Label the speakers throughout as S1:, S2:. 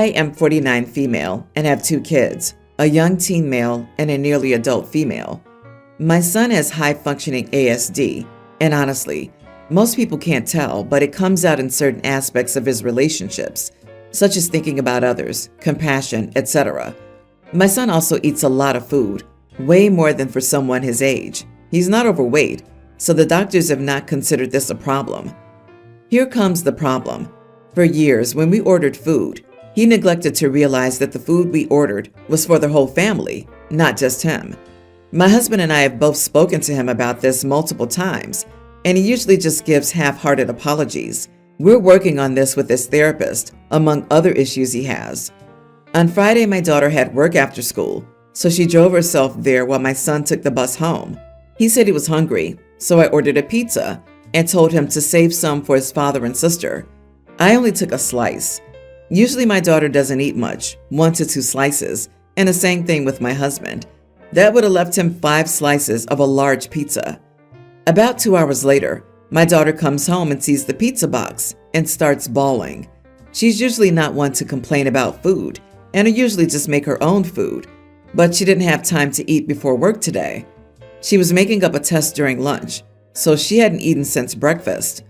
S1: I am 49 female and have 2 kids, a young teen male and a nearly adult female. My son has high-functioning ASD, and honestly, most people can't tell, but it comes out in certain aspects of his relationships, such as thinking about others, compassion, etc. My son also eats a lot of food, way more than for someone his age. He's not overweight, so the doctors have not considered this a problem. Here comes the problem. For years, when we ordered food, he neglected to realize that the food we ordered was for the whole family, not just him. My husband and I have both spoken to him about this multiple times, and he usually just gives half-hearted apologies. We're working on this with his therapist, among other issues he has. On Friday, my daughter had work after school, so she drove herself there while my son took the bus home. He said he was hungry, so I ordered a pizza and told him to save some for his father and sister. I only took a slice. Usually my daughter doesn't eat much, 1 to 2 slices, and the same thing with my husband. That would have left him 5 slices of a large pizza. About 2 hours later, my daughter comes home and sees the pizza box and starts bawling. She's usually not one to complain about food, and will usually just make her own food, but she didn't have time to eat before work today. She was making up a test during lunch, so she hadn't eaten since breakfast.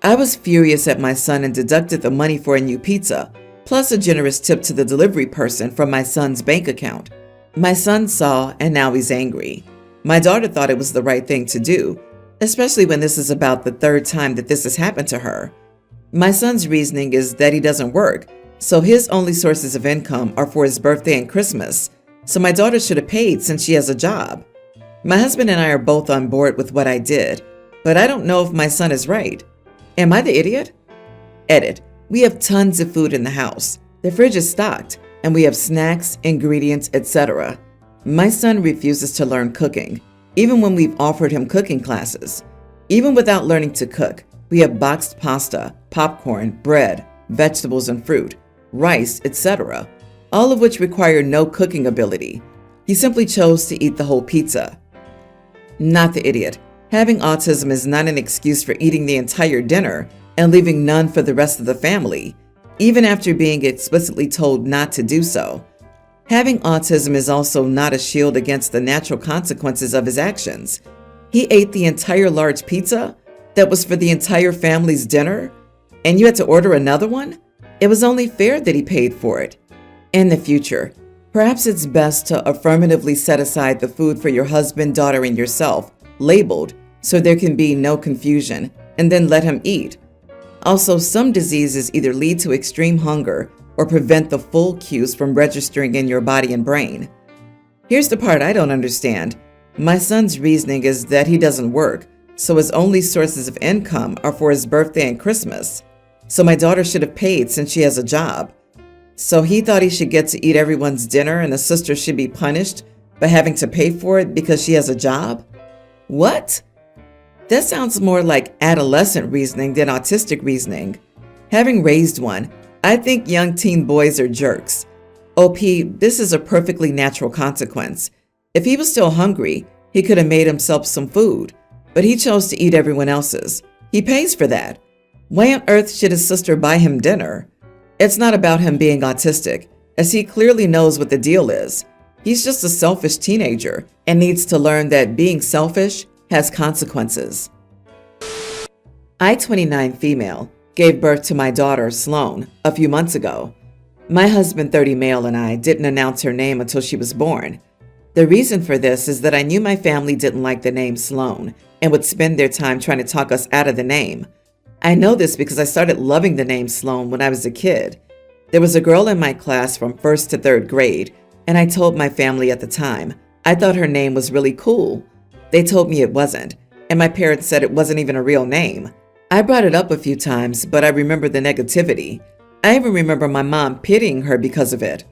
S1: I was furious at my son and deducted the money for a new pizza, plus a generous tip to the delivery person from my son's bank account. My son saw, and now he's angry. My daughter thought it was the right thing to do, especially when this is about the 3rd time that this has happened to her. My son's reasoning is that he doesn't work, so his only sources of income are for his birthday and Christmas, so my daughter should have paid since she has a job. My husband and I are both on board with what I did, but I don't know if my son is right. Am I the idiot? Edit. We have tons of food in the house. The fridge is stocked, and we have snacks, ingredients, etc. My son refuses to learn cooking, even when we've offered him cooking classes. Even without learning to cook, we have boxed pasta, popcorn, bread, vegetables and fruit, rice, etc., all of which require no cooking ability. He simply chose to eat the whole pizza. Not the idiot. Having autism is not an excuse for eating the entire dinner and leaving none for the rest of the family, even after being explicitly told not to do so. Having autism is also not a shield against the natural consequences of his actions. He ate the entire large pizza that was for the entire family's dinner, and you had to order another one? It was only fair that he paid for it. In the future, perhaps it's best to affirmatively set aside the food for your husband, daughter, and yourself, labeled, so there can be no confusion, and then let him eat. Also, some diseases either lead to extreme hunger or prevent the full cues from registering in your body and brain. Here's the part I don't understand. My son's reasoning is that he doesn't work, so his only sources of income are for his birthday and Christmas. So my daughter should have paid since she has a job. So he thought he should get to eat everyone's dinner and the sister should be punished by having to pay for it because she has a job? What? That sounds more like adolescent reasoning than autistic reasoning. Having raised one, I think young teen boys are jerks. OP, this is a perfectly natural consequence. If he was still hungry, he could have made himself some food, but he chose to eat everyone else's. He pays for that. Why on earth should his sister buy him dinner? It's not about him being autistic, as he clearly knows what the deal is. He's just a selfish teenager and needs to learn that being selfish has consequences. I, 29 female, gave birth to my daughter, Sloan, a few months ago. My husband, 30 male, and I didn't announce her name until she was born. The reason for this is that I knew my family didn't like the name Sloan and would spend their time trying to talk us out of the name. I know this because I started loving the name Sloan when I was a kid. There was a girl in my class from 1st to 3rd grade, and I told my family at the time I thought her name was really cool. They told me it wasn't, and my parents said it wasn't even a real name. I brought it up a few times, but I remember the negativity. I even remember my mom pitying her because of it.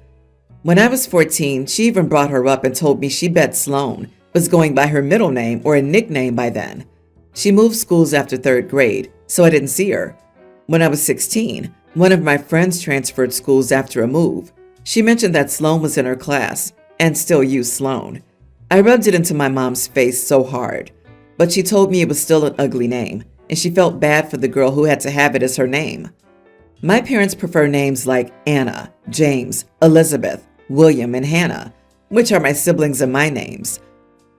S1: When I was 14, she even brought her up and told me she bet Sloan was going by her middle name or a nickname by then. She moved schools after 3rd grade, so I didn't see her. When I was 16, one of my friends transferred schools after a move. She mentioned that Sloan was in her class and still used Sloan. I rubbed it into my mom's face so hard, but she told me it was still an ugly name, and she felt bad for the girl who had to have it as her name. My parents prefer names like Anna, James, Elizabeth, William, and Hannah, which are my siblings and my names.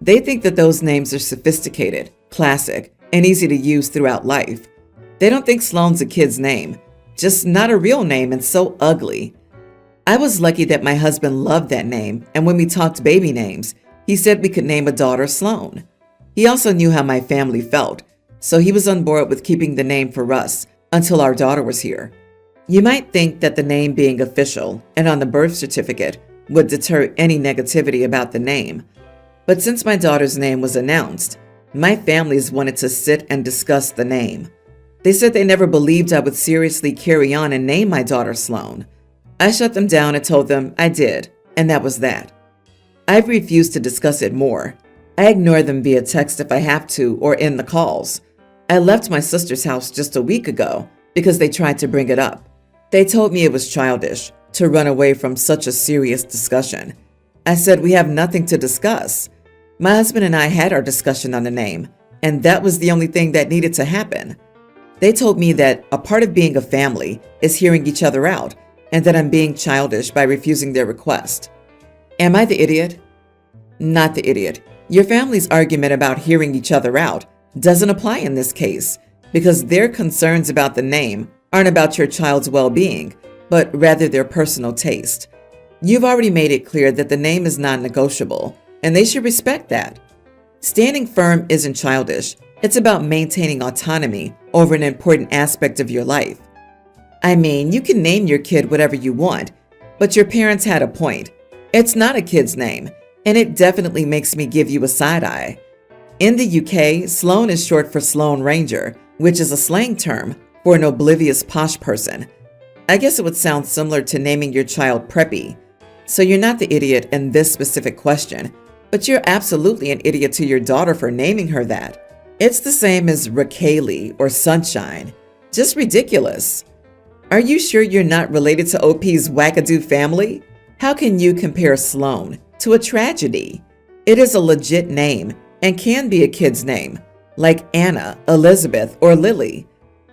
S1: They think that those names are sophisticated, classic, and easy to use throughout life. They don't think Sloane's a kid's name, just not a real name and so ugly. I was lucky that my husband loved that name, and when we talked baby names, he said we could name a daughter Sloane. He also knew how my family felt, so he was on board with keeping the name for us until our daughter was here. You might think that the name being official and on the birth certificate would deter any negativity about the name, but since my daughter's name was announced, my families wanted to sit and discuss the name. They said they never believed I would seriously carry on and name my daughter Sloane. I shut them down and told them I did, and that was that. I've refused to discuss it more. I ignore them via text if I have to or in the calls. I left my sister's house just a week ago because they tried to bring it up. They told me it was childish to run away from such a serious discussion. I said we have nothing to discuss. My husband and I had our discussion on the name, and that was the only thing that needed to happen. They told me that a part of being a family is hearing each other out, and that I'm being childish by refusing their request. Am I the idiot? Not the idiot. Your family's argument about hearing each other out doesn't apply in this case, because their concerns about the name aren't about your child's well-being, but rather their personal taste. You've already made it clear that the name is non-negotiable, and they should respect that. Standing firm isn't childish. It's about maintaining autonomy over an important aspect of your life. I mean, you can name your kid whatever you want, but your parents had a point. It's not a kid's name, and it definitely makes me give you a side eye. In the UK, Sloane is short for Sloane Ranger, which is a slang term for an oblivious posh person. I guess it would sound similar to naming your child Preppy. So you're not the idiot in this specific question, but you're absolutely an idiot to your daughter for naming her that. It's the same as Raquel or Sunshine. Just ridiculous. Are you sure you're not related to OP's wackadoo family? How can you compare Sloane to a tragedy? It is a legit name and can be a kid's name, like Anna, Elizabeth, or Lily.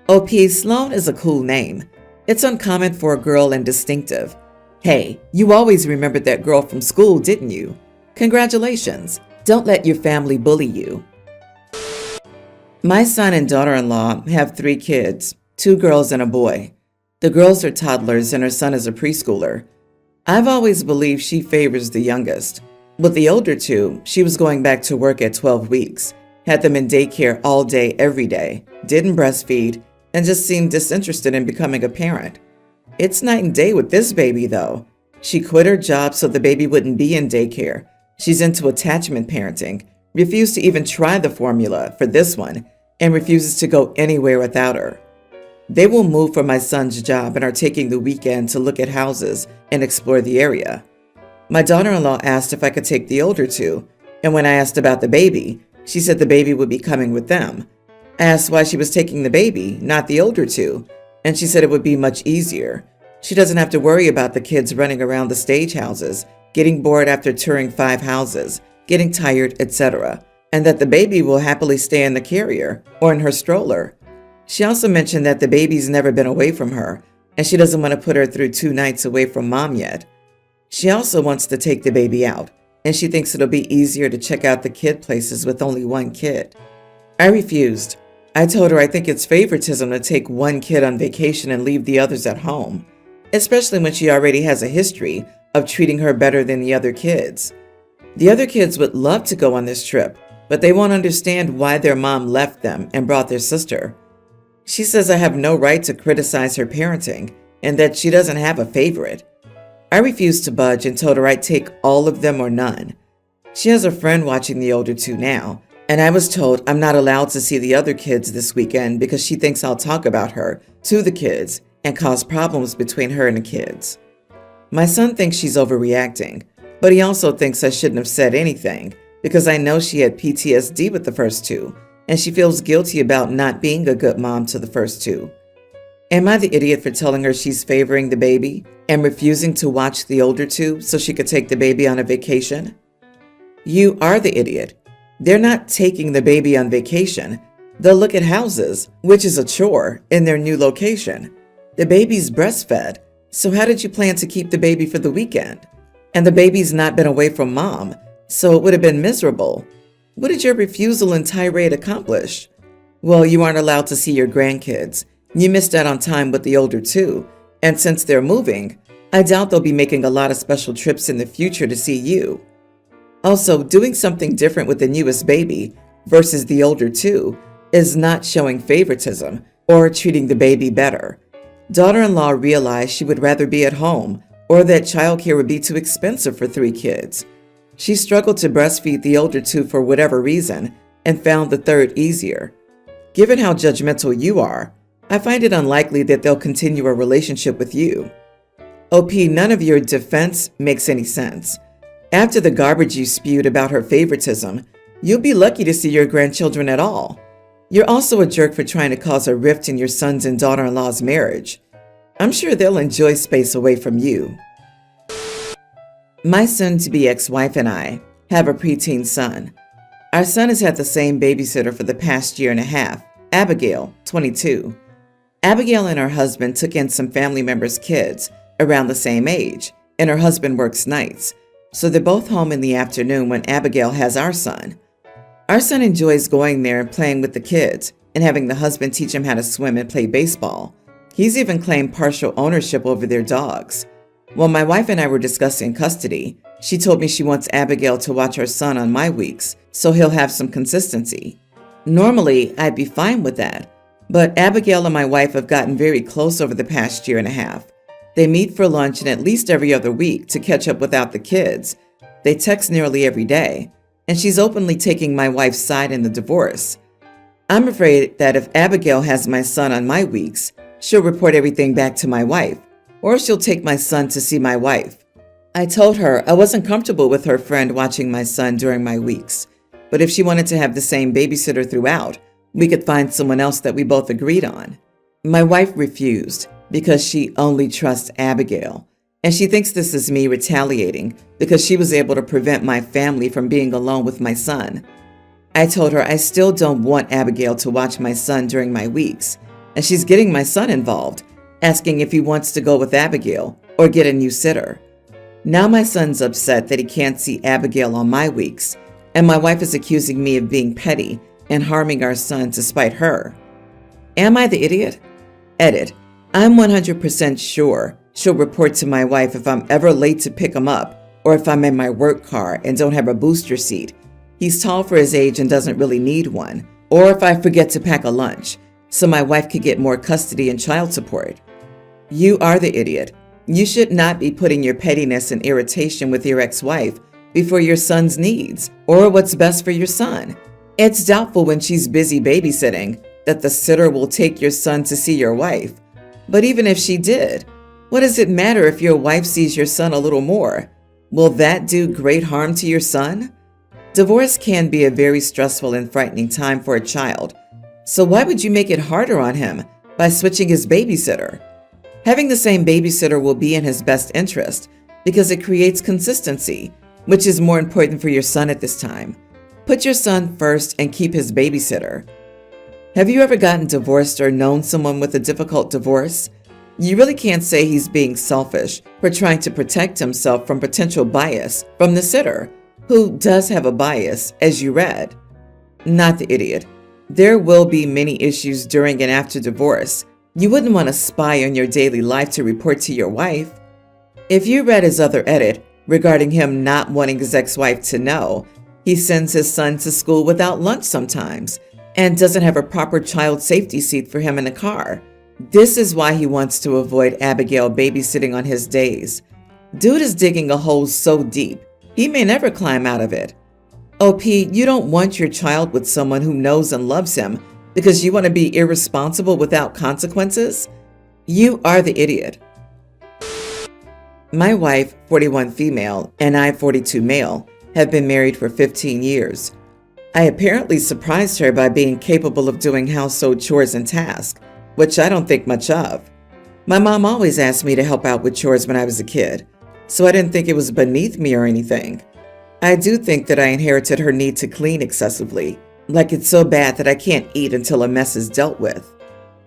S1: OP, Sloane is a cool name. It's uncommon for a girl and distinctive. Hey, you always remembered that girl from school, didn't you? Congratulations. Don't let your family bully you. My son and daughter-in-law have 3 kids, 2 girls and a boy. The girls are toddlers and her son is a preschooler. I've always believed she favors the youngest. With the older 2, she was going back to work at 12 weeks, had them in daycare all day, every day, didn't breastfeed, and just seemed disinterested in becoming a parent. It's night and day with this baby, though. She quit her job so the baby wouldn't be in daycare. She's into attachment parenting, refused to even try the formula for this one, and refuses to go anywhere without her. They will move for my son's job and are taking the weekend to look at houses and explore the area. My daughter-in-law asked if I could take the older 2, and when I asked about the baby, she said the baby would be coming with them. I asked why she was taking the baby, not the older 2, and she said it would be much easier. She doesn't have to worry about the kids running around the stage houses, getting bored after touring 5 houses, getting tired, etc., and that the baby will happily stay in the carrier or in her stroller. She also mentioned that the baby's never been away from her, and she doesn't want to put her through 2 nights away from mom yet. She also wants to take the baby out, and she thinks it'll be easier to check out the kid places with only 1 kid. I refused. I told her I think it's favoritism to take 1 kid on vacation and leave the others at home, especially when she already has a history of treating her better than the other kids. The other kids would love to go on this trip, but they won't understand why their mom left them and brought their sister. She says I have no right to criticize her parenting and that she doesn't have a favorite. I refused to budge and told her I'd take all of them or none. She has a friend watching the older 2 now, and I was told I'm not allowed to see the other kids this weekend because she thinks I'll talk about her to the kids and cause problems between her and the kids. My son thinks she's overreacting, but he also thinks I shouldn't have said anything because I know she had PTSD with the first 2, and she feels guilty about not being a good mom to the first 2. Am I the idiot for telling her she's favoring the baby and refusing to watch the older 2 so she could take the baby on a vacation? You are the idiot. They're not taking the baby on vacation. They'll look at houses, which is a chore, in their new location. The baby's breastfed, so how did you plan to keep the baby for the weekend? And the baby's not been away from mom, so it would have been miserable. What did your refusal and tirade accomplish? Well, you aren't allowed to see your grandkids. You missed out on time with the older two, and since they're moving, I doubt they'll be making a lot of special trips in the future to see you. Also, doing something different with the newest baby versus the older two is not showing favoritism or treating the baby better. Daughter-in-law realized she would rather be at home or that childcare would be too expensive for 3 kids. She struggled to breastfeed the older two for whatever reason and found the third easier. Given how judgmental you are, I find it unlikely that they'll continue a relationship with you. OP, none of your defense makes any sense. After the garbage you spewed about her favoritism, you'll be lucky to see your grandchildren at all. You're also a jerk for trying to cause a rift in your son's and daughter-in-law's marriage. I'm sure they'll enjoy space away from you. My soon-to-be ex-wife and I have a preteen son. Our son has had the same babysitter for the past year and a half, Abigail, 22. Abigail and her husband took in some family members' kids around the same age, and her husband works nights, so they're both home in the afternoon when Abigail has our son. Our son enjoys going there and playing with the kids and having the husband teach him how to swim and play baseball. He's even claimed partial ownership over their dogs. When my wife and I were discussing custody, she told me she wants Abigail to watch her son on my weeks, so he'll have some consistency. Normally, I'd be fine with that, but Abigail and my wife have gotten very close over the past year and a half. They meet for lunch and at least every other week to catch up without the kids. They text nearly every day, and she's openly taking my wife's side in the divorce. I'm afraid that if Abigail has my son on my weeks, she'll report everything back to my wife, or she'll take my son to see my wife. I told her I wasn't comfortable with her friend watching my son during my weeks, but if she wanted to have the same babysitter throughout, we could find someone else that we both agreed on. My wife refused because she only trusts Abigail, and she thinks this is me retaliating because she was able to prevent my family from being alone with my son. I told her I still don't want Abigail to watch my son during my weeks, and she's getting my son involved, asking if he wants to go with Abigail or get a new sitter. Now my son's upset that he can't see Abigail on my weeks, and my wife is accusing me of being petty and harming our son to spite her. Am I the idiot? Edit. I'm 100% sure she'll report to my wife if I'm ever late to pick him up or if I'm in my work car and don't have a booster seat. He's tall for his age and doesn't really need one. Or if I forget to pack a lunch, so my wife could get more custody and child support. You are the idiot. You should not be putting your pettiness and irritation with your ex-wife before your son's needs or what's best for your son. It's doubtful when she's busy babysitting that the sitter will take your son to see your wife. But even if she did, what does it matter if your wife sees your son a little more? Will that do great harm to your son? Divorce can be a very stressful and frightening time for a child. So why would you make it harder on him by switching his babysitter? Having the same babysitter will be in his best interest because it creates consistency, which is more important for your son at this time. Put your son first and keep his babysitter. Have you ever gotten divorced or known someone with a difficult divorce? You really can't say he's being selfish for trying to protect himself from potential bias from the sitter, who does have a bias, as you read. Not the idiot. There will be many issues during and after divorce. You wouldn't want to spy on your daily life to report to your wife. If you read his other edit regarding him not wanting his ex-wife to know, he sends his son to school without lunch sometimes and doesn't have a proper child safety seat for him in the car. This is why he wants to avoid Abigail babysitting on his days. Dude is digging a hole so deep, he may never climb out of it. OP, you don't want your child with someone who knows and loves him because you want to be irresponsible without consequences? You are the idiot. My wife, 41 female, and I, 42 male, have been married for 15 years. I apparently surprised her by being capable of doing household chores and tasks, which I don't think much of. My mom always asked me to help out with chores when I was a kid, so I didn't think it was beneath me or anything. I do think that I inherited her need to clean excessively, like it's so bad that I can't eat until a mess is dealt with.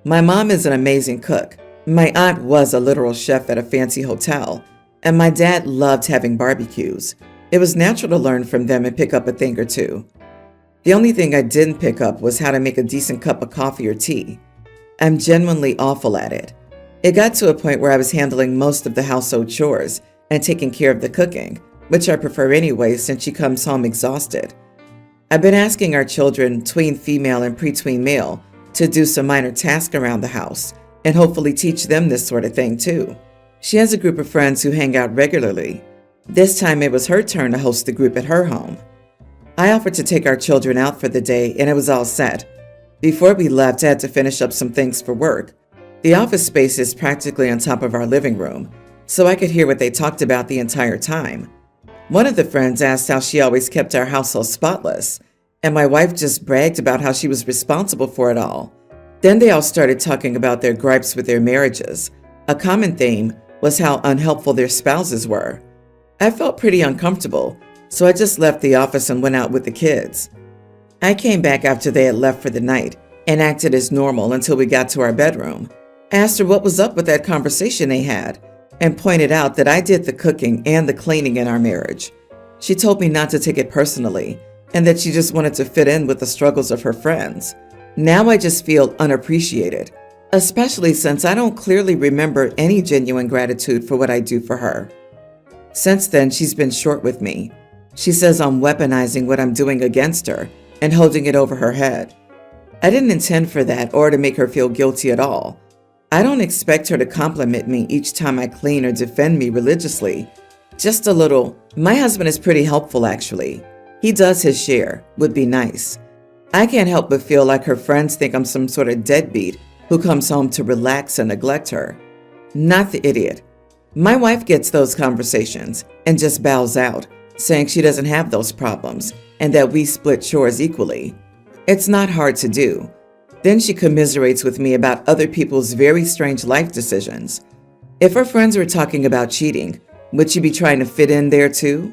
S1: My mom is an amazing cook, My aunt was a literal chef at a fancy hotel, and my dad loved having barbecues. It was natural to learn from them and pick up a thing or two. The only thing I didn't pick up was how to make a decent cup of coffee or tea. I'm genuinely awful at it. It got to a point where I was handling most of the household chores and taking care of the cooking, which I prefer anyway since she comes home exhausted. I've been asking our children, tween female and pre-tween male, to do some minor tasks around the house and hopefully teach them this sort of thing too. She has a group of friends who hang out regularly. This time it was her turn to host the group at her home. I offered to take our children out for the day and it was all set. Before we left, I had to finish up some things for work. The office space is practically on top of our living room, so I could hear what they talked about the entire time. One of the friends asked how she always kept our household spotless, and my wife just bragged about how she was responsible for it all. Then they all started talking about their gripes with their marriages. A common theme was how unhelpful their spouses were. I felt pretty uncomfortable, so I just left the office and went out with the kids. I came back after they had left for the night and acted as normal until we got to our bedroom. I asked her what was up with that conversation they had and pointed out that I did the cooking and the cleaning in our marriage. She told me not to take it personally and that she just wanted to fit in with the struggles of her friends. Now I just feel unappreciated, especially since I don't clearly remember any genuine gratitude for what I do for her. Since then, she's been short with me. She says I'm weaponizing what I'm doing against her and holding it over her head. I didn't intend for that or to make her feel guilty at all. I don't expect her to compliment me each time I clean or defend me religiously. Just a little, "My husband is pretty helpful actually. He does his share," would be nice. I can't help but feel like her friends think I'm some sort of deadbeat who comes home to relax and neglect her. Not the idiot. My wife gets those conversations and just bows out, saying she doesn't have those problems and that we split chores equally. It's not hard to do. Then she commiserates with me about other people's very strange life decisions. If her friends were talking about cheating, would she be trying to fit in there too?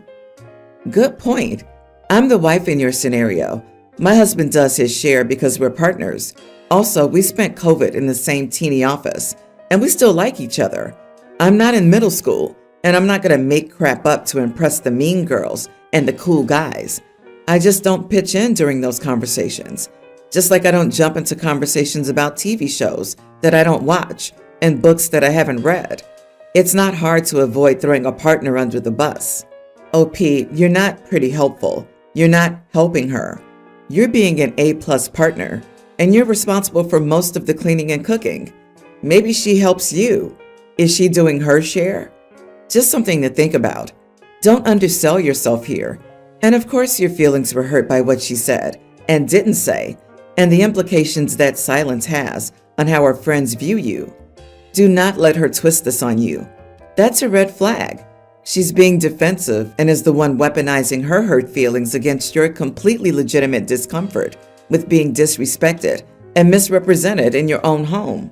S1: Good point. I'm the wife in your scenario. My husband does his share because we're partners. Also, we spent COVID in the same teeny office, and we still like each other. I'm not in middle school, and I'm not going to make crap up to impress the mean girls and the cool guys. I just don't pitch in during those conversations. Just like I don't jump into conversations about TV shows that I don't watch and books that I haven't read. It's not hard to avoid throwing a partner under the bus. OP, you're not pretty helpful. You're not helping her. You're being an A-plus partner, and you're responsible for most of the cleaning and cooking. Maybe she helps you. Is she doing her share? Just something to think about. Don't undersell yourself here. And of course your feelings were hurt by what she said and didn't say, and the implications that silence has on how her friends view you. Do not let her twist this on you. That's a red flag. She's being defensive and is the one weaponizing her hurt feelings against your completely legitimate discomfort with being disrespected and misrepresented in your own home.